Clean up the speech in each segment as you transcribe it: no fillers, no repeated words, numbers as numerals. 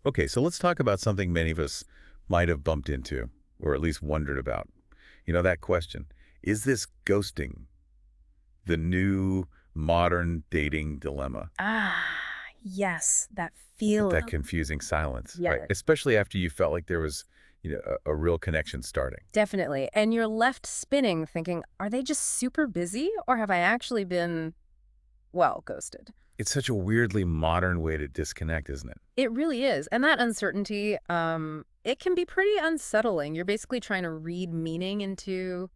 Okay, so let's talk about something many of us might have bumped into, or at least wondered about. You know, that question, is this ghosting the new modern dating dilemma? Ah, yes, that That feeling. confusing silence, right? Yes, Especially after you felt like there was, a real connection starting. definitely. And you're left spinning thinking, are they just super busy or have I actually been, well, ghosted? It's such a weirdly modern way to disconnect, isn't it? It really is. And that uncertainty, it can be pretty unsettling. You're basically trying to read meaning into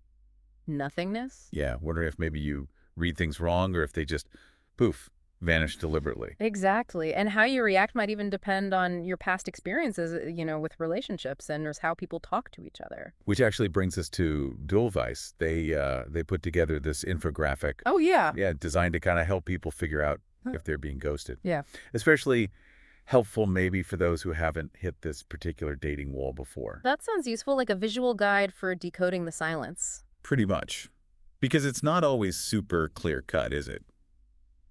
nothingness. Yeah, wondering if maybe you read things wrong or if they just, poof, vanish deliberately. Exactly. And how you react might even depend on your past experiences, with relationships and just how people talk to each other. Which actually brings us to DuelVice. They put together this infographic, Oh, yeah. yeah, designed to kind of help people figure out Huh. if they're being ghosted. Yeah. Especially helpful maybe for those who haven't hit this particular dating wall before. That sounds useful, like a visual guide for decoding the silence. Pretty much. Because it's not always super clear cut, is it?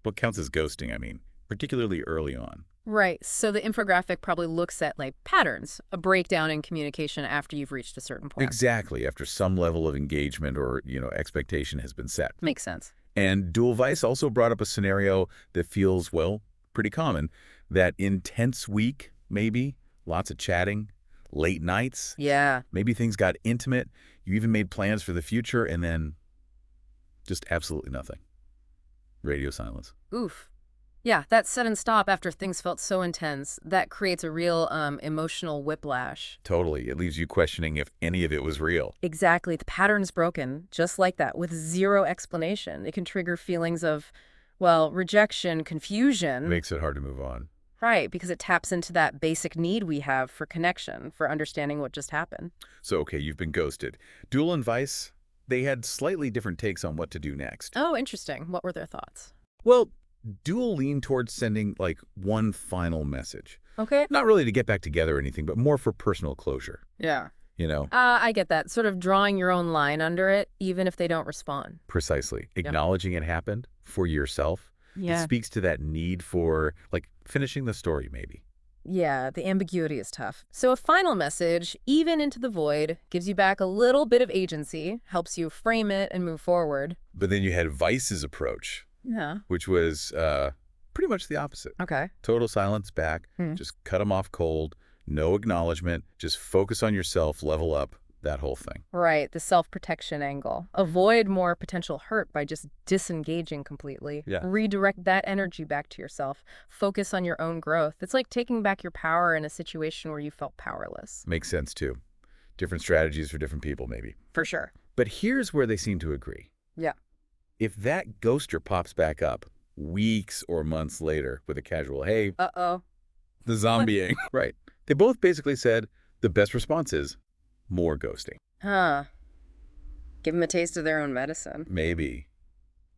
What counts as ghosting, I mean, particularly early on. Right. So the infographic probably looks at like patterns, a breakdown in communication after you've reached a certain point. Exactly, after some level of engagement or, expectation has been set. Makes sense. And DuelVice also brought up a scenario that feels, well, pretty common. That intense week, maybe, lots of chatting, late nights, Yeah. maybe things got intimate. You even made plans for the future, and then just absolutely nothing. Radio silence. Oof. Yeah, that sudden stop after things felt so intense, that creates a real emotional whiplash. Totally. It leaves you questioning if any of it was real. Exactly. The pattern's broken, just like that, with zero explanation. It can trigger feelings of, well, rejection, confusion. Makes it hard to move on. Right, because it taps into that basic need we have for connection, for understanding what just happened. So, okay, you've been ghosted. Duel and Vice, they had slightly different takes on what to do next. Oh, interesting. What were their thoughts? Well, Duel leaned towards sending, like, one final message. Okay. Not really to get back together or anything, but more for personal closure. Yeah. You know, I get that. Sort of drawing your own line under it, even if they don't respond. precisely. Yep. Acknowledging it happened for yourself. It Yeah. speaks to that need for, like, finishing the story, maybe. Yeah, the ambiguity is tough. So a final message, even into the void, gives you back a little bit of agency, helps you frame it and move forward. But then you had Vice's approach, Yeah. which was pretty much the opposite. Okay. Total silence back, Hmm. just cut them off cold, no acknowledgement, just focus on yourself, level up, that whole thing. Right, the self-protection angle. Avoid more potential hurt by just disengaging completely. Yeah. Redirect that energy back to yourself. Focus on your own growth. It's like taking back your power in a situation where you felt powerless. Makes sense, too. Different strategies for different people, maybe. For sure. But here's where they seem to agree. Yeah. If that ghoster pops back up weeks or months later with a casual, hey, Uh-oh. the zombieing, right? They both basically said the best response is more ghosting. Huh. Give them a taste of their own medicine. Maybe.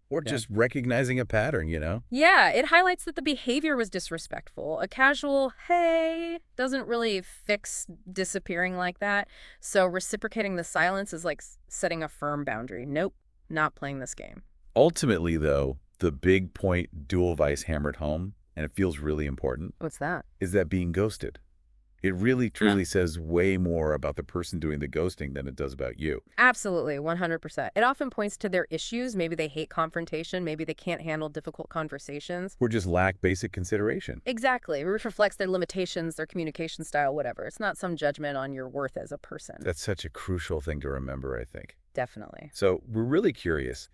Or Yeah. just recognizing a pattern, Yeah, it highlights that the behavior was disrespectful. A casual, hey, doesn't really fix disappearing like that. So reciprocating the silence is like setting a firm boundary. Nope, not playing this game. Ultimately, though, the big point DuelVice hammered home, and it feels really important, What's that? is that being ghosted. It really, truly says way more about the person doing the ghosting than it does about you. Absolutely, 100%. It often points to their issues. Maybe they hate confrontation. Maybe they can't handle difficult conversations. Or just lack basic consideration. Exactly, which reflects their limitations, their communication style, whatever. It's not some judgment on your worth as a person. That's such a crucial thing to remember, I think. Definitely. So we're really curious.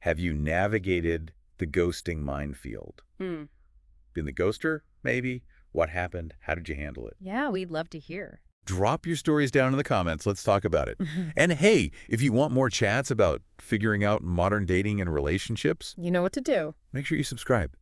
Have you navigated the ghosting minefield? Hmm. Been the ghoster, maybe? What happened? How did you handle it? Yeah, we'd love to hear. Drop your stories down in the comments. Let's talk about it. And hey, if you want more chats about figuring out modern dating and relationships, You know what to do. make sure you subscribe.